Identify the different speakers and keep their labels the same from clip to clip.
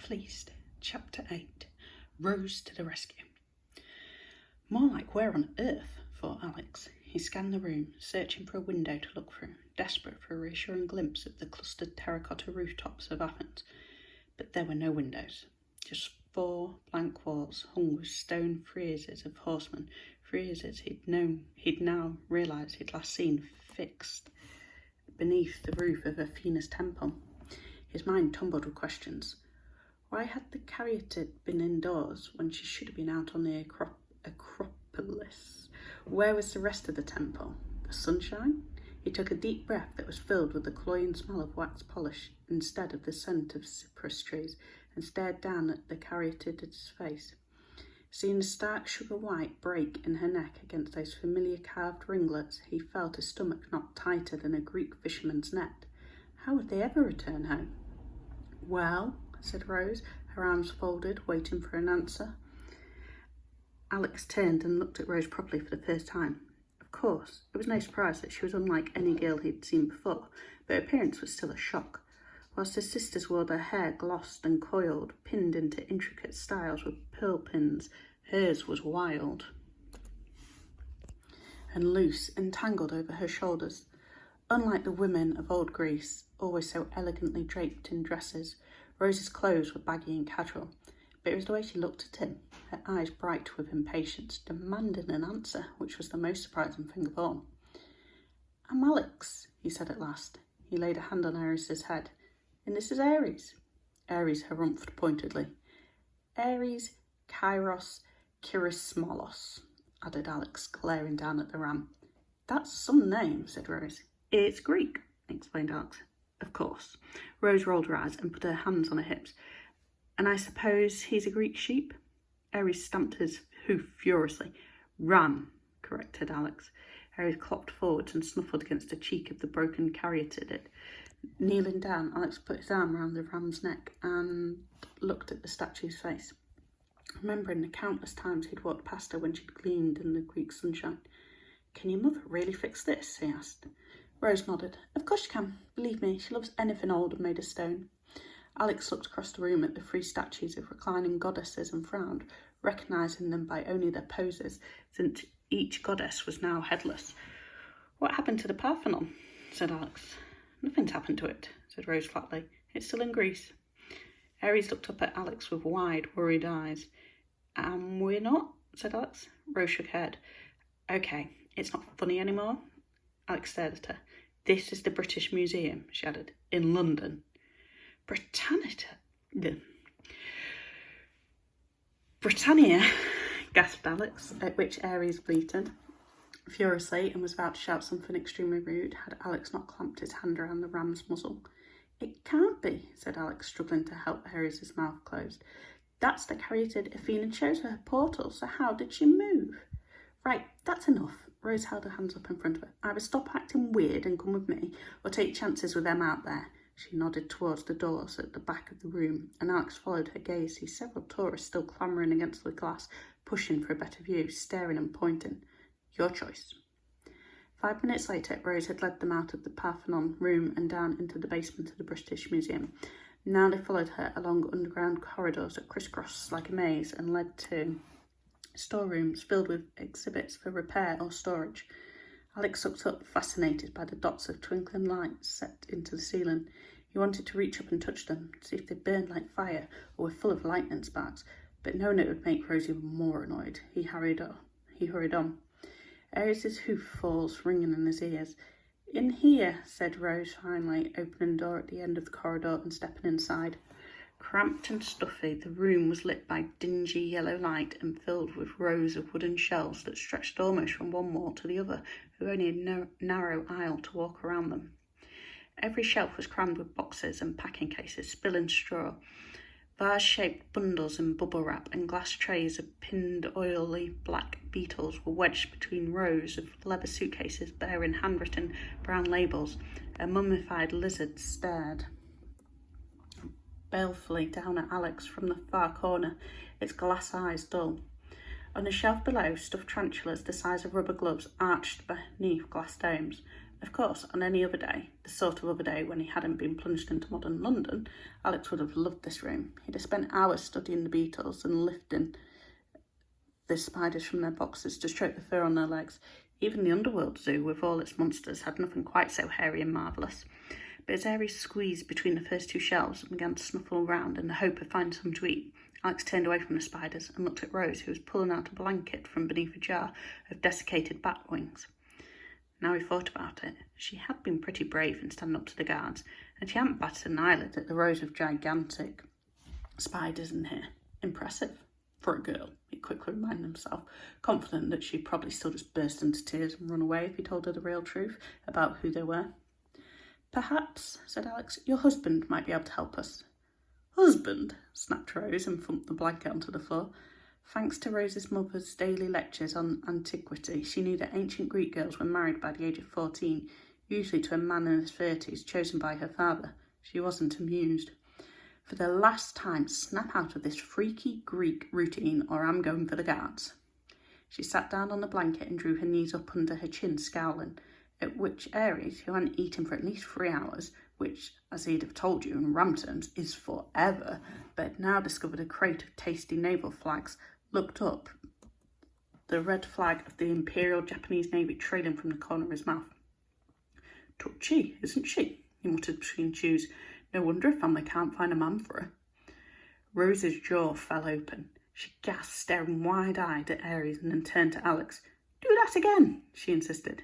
Speaker 1: Fleeced Chapter 8. Rose to the rescue. More like where on earth, thought Alex. He scanned the room, searching for a window to look through, desperate for a reassuring glimpse of the clustered terracotta rooftops of Athens. But there were no windows, just 4 blank walls hung with stone friezes of horsemen, friezes he'd now realised he'd last seen fixed beneath the roof of Athena's temple. His mind tumbled with questions. Why had the caryatid been indoors when she should have been out on the Acropolis? Where was the rest of the temple? The sunshine? He took a deep breath that was filled with the cloying smell of wax polish instead of the scent of cypress trees, and stared down at the caryatid's face. Seeing the stark sugar white break in her neck against those familiar carved ringlets, he felt his stomach knot tighter than a Greek fisherman's net. How would they ever return home? Well, said Rose, her arms folded, waiting for an answer. Alex turned and looked at Rose properly for the first time. Of course, it was no surprise that she was unlike any girl he'd seen before, but her appearance was still a shock. Whilst her sisters wore their hair glossed and coiled, pinned into intricate styles with pearl pins, hers was wild and loose and tangled over her shoulders. Unlike the women of old Greece, always so elegantly draped in dresses, Rose's clothes were baggy and casual, but it was the way she looked at him, her eyes bright with impatience, demanding an answer, which was the most surprising thing of all. "I'm Alex," he said at last. He laid a hand on Ares's head. "And this is Ares." Ares harumphed pointedly. "Ares, Kairos, Kirismolos," added Alex, glaring down at the ram. "That's some name," said Rose. "It's Greek," explained Alex. "Of course." Rose rolled her eyes and put her hands on her hips. "And I suppose he's a Greek sheep?" Ares stamped his hoof furiously. "Ram," corrected Alex. Ares clopped forwards and snuffled against the cheek of the broken caryatid. Kneeling down, Alex put his arm around the ram's neck and looked at the statue's face, remembering the countless times he'd walked past her when she'd gleamed in the Greek sunshine. "Can your mother really fix this?" he asked. Rose nodded. "Of course she can. Believe me, she loves anything old and made of stone." Alex looked across the room at the 3 statues of reclining goddesses and frowned, recognising them by only their poses, since each goddess was now headless. "What happened to the Parthenon?" said Alex. "Nothing's happened to it," said Rose flatly. "It's still in Greece." Ares looked up at Alex with wide, worried eyes. We're not?" said Alex. Rose shook her head. "Okay, it's not funny anymore." Alex stared at her. "This is the British Museum," she added, "in London." Britannia, gasped Alex, at which Ares bleated furiously and was about to shout something extremely rude had Alex not clamped his hand around the ram's muzzle. "It can't be," said Alex, struggling to help Ares' mouth closed. "That's the caryatid Athena chose for her portal, so how did she move?" "Right, that's enough." Rose held her hands up in front of her. "Either stop acting weird and come with me, or take chances with them out there." She nodded towards the doors at the back of the room, and Alex followed her gaze, see several tourists still clamouring against the glass, pushing for a better view, staring and pointing. "Your choice." 5 minutes later, Rose had led them out of the Parthenon room and down into the basement of the British Museum. Now they followed her along underground corridors that crisscrossed like a maze and led to storerooms filled with exhibits for repair or storage. Alex looked up, fascinated by the dots of twinkling lights set into the ceiling. He wanted to reach up and touch them, to see if they burned like fire or were full of lightning sparks, but knowing it would make Rose even more annoyed, he hurried on. Ares' hoof falls ringing in his ears. "In here," said Rose finally, opening the door at the end of the corridor and stepping inside. Cramped and stuffy, the room was lit by dingy yellow light and filled with rows of wooden shelves that stretched almost from one wall to the other, with only a narrow aisle to walk around them. Every shelf was crammed with boxes and packing cases, spilling straw. Vase-shaped bundles in bubble wrap and glass trays of pinned oily black beetles were wedged between rows of leather suitcases bearing handwritten brown labels. A mummified lizard stared balefully down at Alex from the far corner, its glass eyes dull. On a shelf below, stuffed tarantulas the size of rubber gloves arched beneath glass domes. Of course, on any other day, the sort of other day when he hadn't been plunged into modern London, Alex would have loved this room. He'd have spent hours studying the beetles and lifting the spiders from their boxes to stroke the fur on their legs. Even the underworld zoo, with all its monsters, had nothing quite so hairy and marvellous. But as Aries squeezed between the first two shelves and began to snuffle around in the hope of finding something to eat, Alex turned away from the spiders and looked at Rose, who was pulling out a blanket from beneath a jar of desiccated bat wings. Now he thought about it, she had been pretty brave in standing up to the guards, and she hadn't batted an eyelid at the rows of gigantic spiders in here. Impressive. For a girl, he quickly reminded himself, confident that she'd probably still just burst into tears and run away if he told her the real truth about who they were. Perhaps, said Alex, your husband might be able to help us. Husband? Snapped Rose and thumped the blanket onto the floor. Thanks to Rose's mother's daily lectures on antiquity, she knew that ancient Greek girls were married by the age of 14, usually to a man in his 30s, chosen by her father. She wasn't amused. For the last time, snap out of this freaky Greek routine or I'm going for the guards. She sat down on the blanket and drew her knees up under her chin, scowling, at which Aries, who hadn't eaten for at least 3 hours, which, as he'd have told you in ram terms, is forever, but had now discovered a crate of tasty naval flags, looked up, the red flag of the Imperial Japanese Navy trailing from the corner of his mouth. Touchy, isn't she? He muttered between chews. No wonder a family can't find a man for her. Rose's jaw fell open. She gasped, staring wide-eyed at Aries, and then turned to Alex. Do that again, she insisted.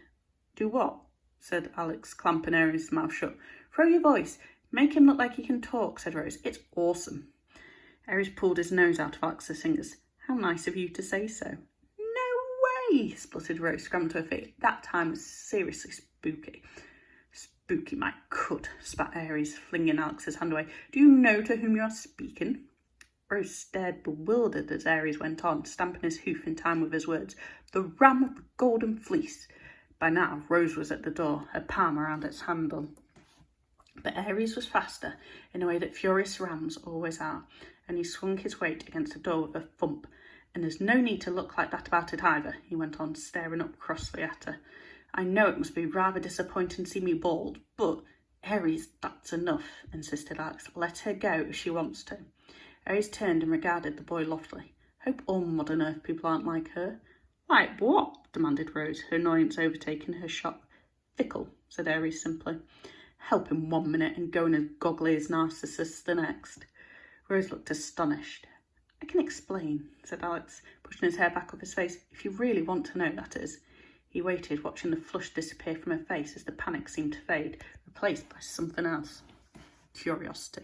Speaker 1: Do what? Said Alex, clamping Aries' mouth shut. Throw your voice. Make him look like he can talk, said Rose. It's awesome. Aries pulled his nose out of Alex's fingers. How nice of you to say so. No way, spluttered Rose, scrambled to her feet. That time was seriously spooky. Spooky my cut, spat Aries, flinging Alex's hand away. Do you know to whom you are speaking? Rose stared bewildered as Aries went on, stamping his hoof in time with his words. The ram of the golden fleece. By now, Rose was at the door, her palm around its handle. But Aries was faster, in a way that furious rams always are, and he swung his weight against the door with a thump. And there's no need to look like that about it either, he went on, staring up crossly at her. I know it must be rather disappointing to see me bald, but Aries, that's enough, insisted Alex. Let her go if she wants to. Aries turned and regarded the boy loftily. Hope all modern Earth people aren't like her. Like what? Demanded Rose, her annoyance overtaking her shock. Fickle, said Aries simply. Help him 1 minute and going as goggly as Narcissus the next. Rose looked astonished. I can explain, said Alex, pushing his hair back off his face. If you really want to know, that is. He waited, watching the flush disappear from her face as the panic seemed to fade, replaced by something else. Curiosity.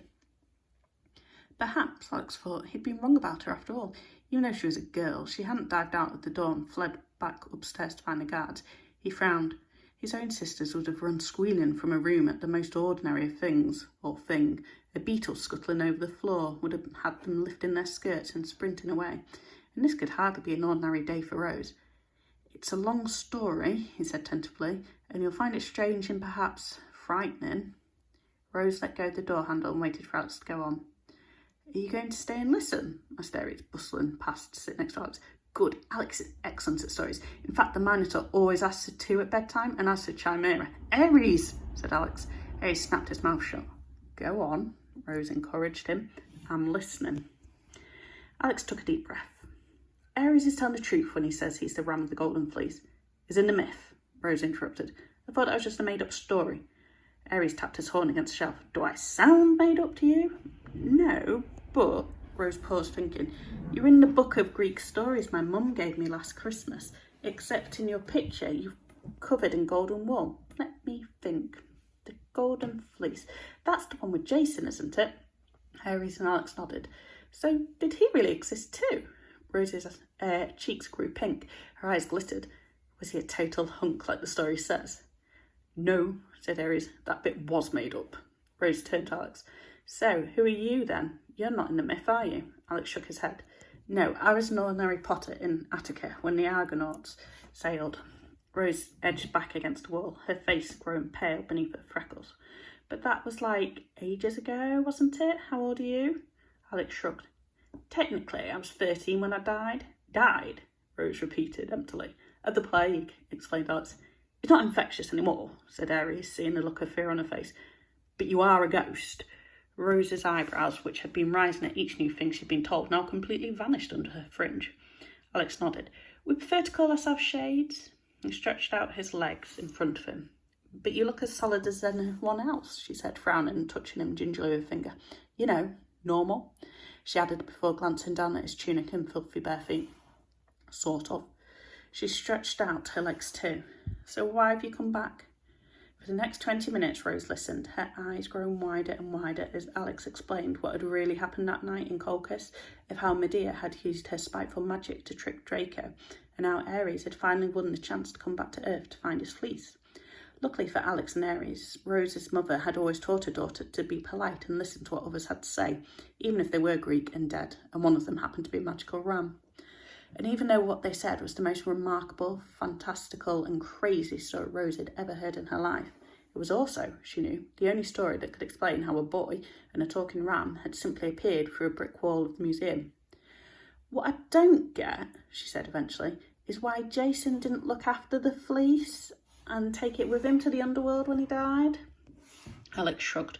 Speaker 1: Perhaps, Alex thought, he'd been wrong about her after all. Even though she was a girl, she hadn't dived out of the door and fled back upstairs to find the guards. He frowned. His own sisters would have run squealing from a room at the most ordinary of things, or thing. A beetle scuttling over the floor would have had them lifting their skirts and sprinting away. And this could hardly be an ordinary day for Rose. It's a long story, he said tentatively, and you'll find it strange and perhaps frightening. Rose let go of the door handle and waited for Alex to go on. Are you going to stay and listen? asked Aries, bustling past to sit next to Alex. Good. Alex is excellent at stories. In fact, the Minotaur always asks her to at bedtime, and as for Chimera. Aries, said Alex. Aries snapped his mouth shut. Go on, Rose encouraged him. I'm listening. Alex took a deep breath. Aries is telling the truth when he says he's the ram of the golden fleece. Isn't the myth? Rose interrupted. I thought that was just a made-up story. Aries tapped his horn against the shelf. Do I sound made up to you? No, but... Rose paused, thinking. You're in the book of Greek stories my mum gave me last Christmas, except in your picture you're covered in golden wool. Let me think. The golden fleece. That's the one with Jason, isn't it? Aries and Alex nodded. So, did he really exist too? Rose's cheeks grew pink. Her eyes glittered. Was he a total hunk like the story says? No, said Aries. That bit was made up. Rose turned to Alex. So, who are you then? You're not in the myth, are you? Alex shook his head. No, I was an ordinary potter in Attica when the Argonauts sailed. Rose edged back against the wall, her face growing pale beneath her freckles. But that was like ages ago, wasn't it? How old are you? Alex shrugged. Technically, I was 13 when I died. Died? Rose repeated emptily. Of the plague, explained Alex. You're not infectious anymore, said Aries, seeing the look of fear on her face. But you are a ghost. Rose's eyebrows, which had been rising at each new thing she'd been told, now completely vanished under her fringe. Alex nodded. We prefer to call ourselves Shades. He stretched out his legs in front of him. But you look as solid as anyone else, she said, frowning and touching him gingerly with a finger. You know, normal, she added before glancing down at his tunic and filthy bare feet. Sort of. She stretched out her legs too. So why have you come back? For the next 20 minutes, Rose listened, her eyes growing wider and wider as Alex explained what had really happened that night in Colchis, of how Medea had used her spiteful magic to trick Draco, and how Ares had finally won the chance to come back to Earth to find his fleece. Luckily for Alex and Ares, Rose's mother had always taught her daughter to be polite and listen to what others had to say, even if they were Greek and dead, and one of them happened to be a magical ram. And even though what they said was the most remarkable, fantastical and crazy story Rose had ever heard in her life, it was also, she knew, the only story that could explain how a boy and a talking ram had simply appeared through a brick wall of the museum. What I don't get, she said eventually, is why Jason didn't look after the fleece and take it with him to the underworld when he died. Alex shrugged.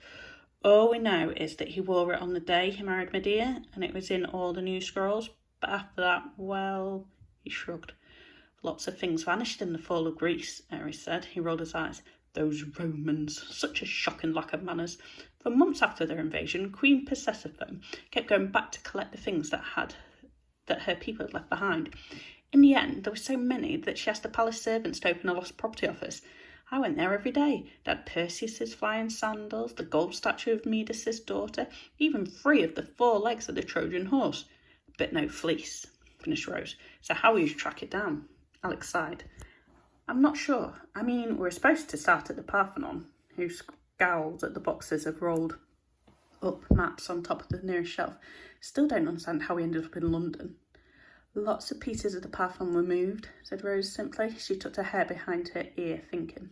Speaker 1: All we know is that he wore it on the day he married Medea, and it was in all the new scrolls. But after that, well, he shrugged. Lots of things vanished in the fall of Greece, Ares said. He rolled his eyes. Those Romans, such a shocking lack of manners. For months after their invasion, Queen Persephone kept going back to collect the things that her people had left behind. In the end, there were so many that she asked the palace servants to open a lost property office. I went there every day. They had Perseus's flying sandals, the gold statue of Medus's daughter, even 3 of the 4 legs of the Trojan horse. But no fleece, finished Rose. So how will you track it down? Alex sighed. I'm not sure. I mean, we're supposed to start at the Parthenon, who scowled at the boxes of rolled up maps on top of the nearest shelf. Still don't understand how we ended up in London. Lots of pieces of the Parthenon were moved, said Rose simply. She tucked her hair behind her ear, thinking.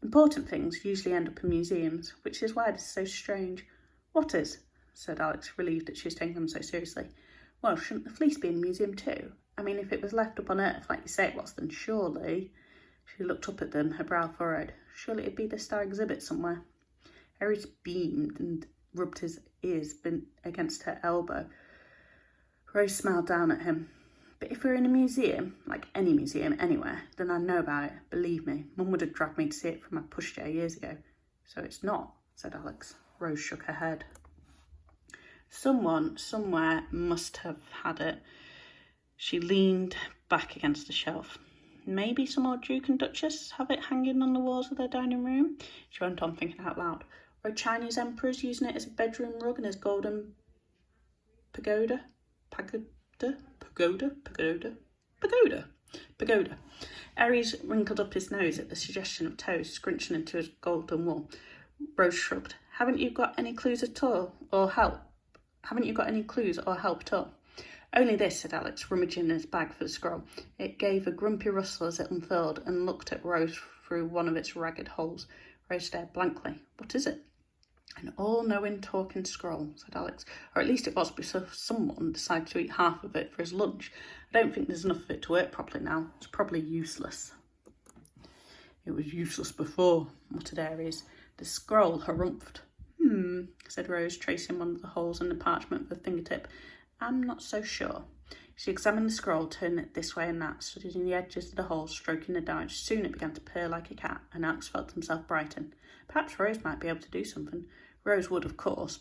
Speaker 1: Important things usually end up in museums, which is why this is so strange. What is? Said Alex, relieved that she was taking them so seriously. Well, shouldn't the fleece be in a museum too? I mean, if it was left up on Earth like you say it was, then surely... She looked up at them, her brow furrowed. Surely it'd be the star exhibit somewhere. Ares beamed and rubbed his ears against her elbow. Rose smiled down at him. But if we're in a museum, like any museum anywhere, then I'd know about it. Believe me, Mum would have dragged me to see it from my pushchair years ago. So it's not, said Alex. Rose shook her head. Someone, somewhere, must have had it. She leaned back against the shelf. Maybe some old Duke and Duchess have it hanging on the walls of their dining room, she went on, thinking out loud. Or a Chinese emperor's using it as a bedroom rug in his golden pagoda. Ares wrinkled up his nose at the suggestion of toes scrunching into his golden wool. Rose shrugged. Haven't you got any clues at all, or help? At all? Only this, said Alex, rummaging in his bag for the scroll. It gave a grumpy rustle as it unfurled and looked at Rose through one of its ragged holes. Rose stared blankly. What is it? An all-knowing talking scroll, said Alex. Or at least it was because someone decided to eat half of it for his lunch. I don't think there's enough of it to work properly now. It's probably useless. It was useless before, muttered Ares. The scroll harumphed. Said Rose, tracing one of the holes in the parchment with a fingertip. I'm not so sure. She examined the scroll, turning it this way and that, studying the edges of the hole, stroking the dye. Soon it began to purr like a cat, and Alex felt himself brighten. Perhaps Rose might be able to do something. Rose would, of course,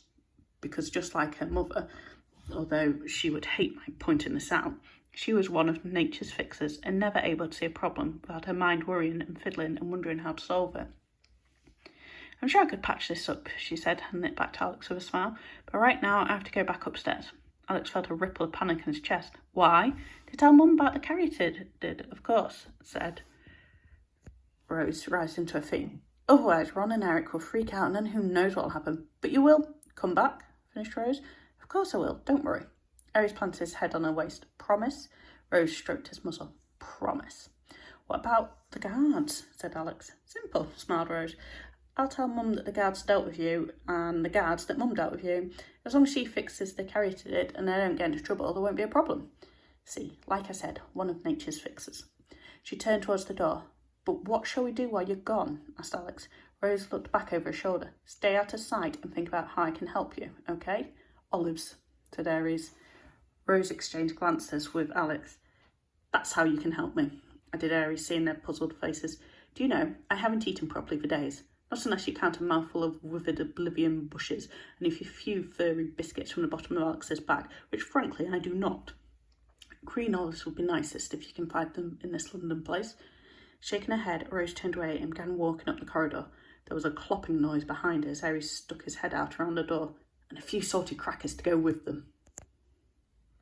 Speaker 1: because just like her mother, although she would hate my pointing this out, she was one of nature's fixers and never able to see a problem without her mind worrying and fiddling and wondering how to solve it. I'm sure I could patch this up, she said, handing it back to Alex with a smile, but right now I have to go back upstairs. Alex felt a ripple of panic in his chest. Why? To tell Mum about the carrot did, of course, said Rose, rising to her feet. Otherwise, Ron and Eric will freak out and then who knows what will happen. But you will come back, finished Rose. Of course I will, don't worry. Ares planted his head on her waist. Promise? Rose stroked his muzzle. Promise. What about the guards? Said Alex. Simple, smiled Rose. I'll tell Mum that the guards dealt with you and the guards that Mum dealt with you. As long as she fixes the carrot and they don't get into trouble, there won't be a problem. See, like I said, one of nature's fixers. She turned towards the door. But what shall we do while you're gone? Asked Alex. Rose looked back over her shoulder. Stay out of sight and think about how I can help you, okay? Olives, said Aries. Rose exchanged glances with Alex. That's how you can help me, added Aries, seeing their puzzled faces. Do you know, I haven't eaten properly for days. Not unless you count a mouthful of withered oblivion bushes and a few furry biscuits from the bottom of Alex's bag, which frankly I do not. Green olives would be nicest if you can find them in this London place. Shaking her head, Rose turned away and began walking up the corridor. There was a clopping noise behind her as Aries stuck his head out around the door, and a few salty crackers to go with them.